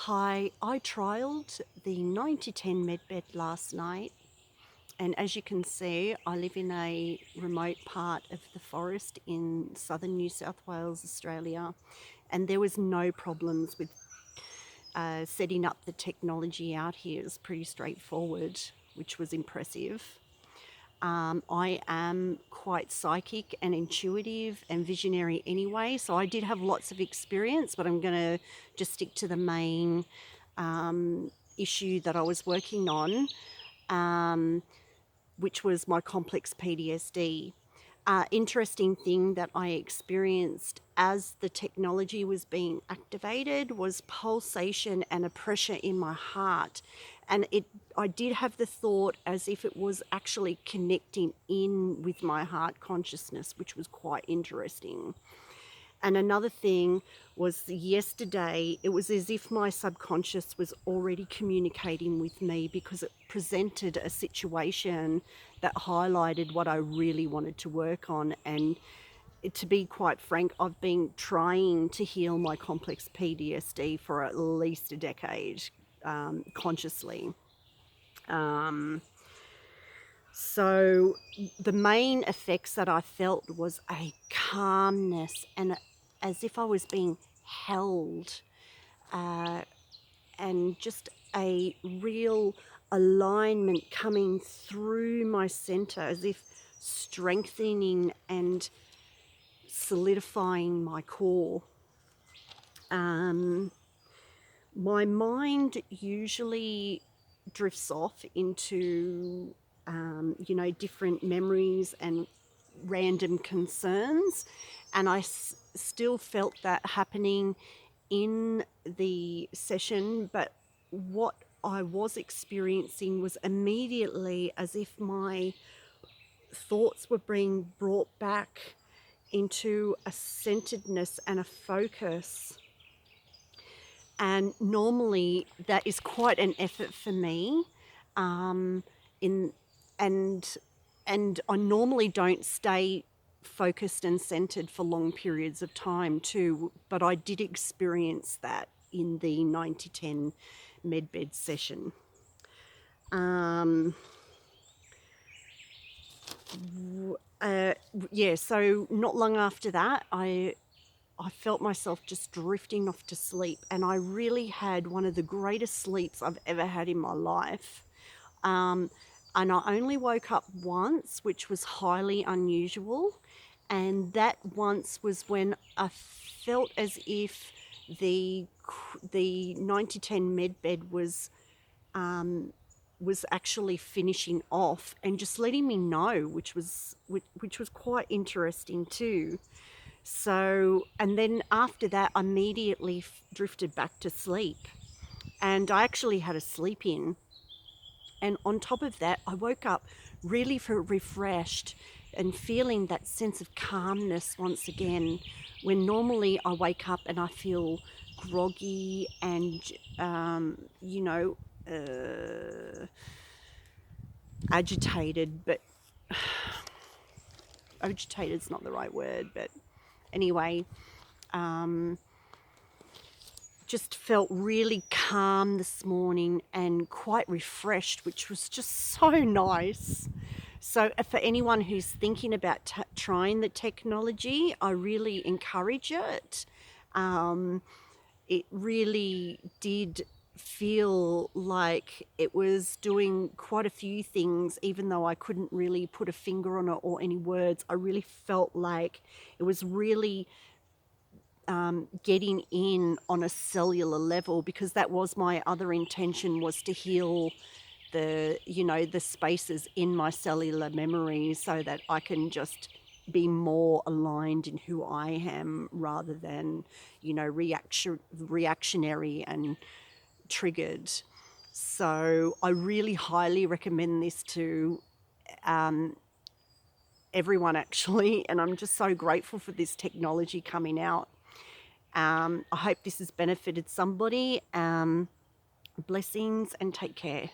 Hi, I trialled the 9010 Medbed last night, and as you can see, I live in a remote part of the forest in southern New South Wales, Australia, and there was no problems with setting up the technology out here. It was pretty straightforward, which was impressive. I am quite psychic and intuitive and visionary anyway, so I did have lots of experience, but I'm going to just stick to the main issue that I was working on, which was my complex PTSD. Interesting thing that I experienced as the technology was being activated was pulsation and a pressure in my heart. And I did have the thought as if it was actually connecting in with my heart consciousness, which was quite interesting. And another thing was yesterday, it was as if my subconscious was already communicating with me because it presented a situation that highlighted what I really wanted to work on. And to be quite frank, I've been trying to heal my complex PTSD for at least a decade, consciously. So the main effects that I felt was a calmness and as if I was being held, and just a real alignment coming through my center, as if strengthening and solidifying my core. My mind usually drifts off into different memories and random concerns, and I still felt that happening in the session, but what I was experiencing was immediately as if my thoughts were being brought back into a centeredness and a focus. And normally that is quite an effort for me, in and and I normally don't stay focused and centered for long periods of time too, but I did experience that in the 9010 Medbed session. So not long after that, I felt myself just drifting off to sleep, and I really had one of the greatest sleeps I've ever had in my life. And I only woke up once, which was highly unusual. And that once was when I felt as if the 9010 Medbed was actually finishing off and just letting me know, which was quite interesting too. So, and then after that, I immediately drifted back to sleep, and I actually had a sleep in. And on top of that, I woke up really refreshed and feeling that sense of calmness once again, when normally I wake up and I feel groggy and, you know, agitated, but agitated is not the right word, but anyway, just felt really calm this morning and quite refreshed, which was just so nice. So for anyone who's thinking about trying the technology, I really encourage it. It really did feel like it was doing quite a few things, even though I couldn't really put a finger on it or any words. I really felt like it was really getting in on a cellular level, because that was my other intention, was to heal the spaces in my cellular memory so that I can just be more aligned in who I am rather than, reactionary and triggered. So I really highly recommend this to everyone actually, and I'm just so grateful for this technology coming out. I hope this has benefited somebody. Blessings and take care.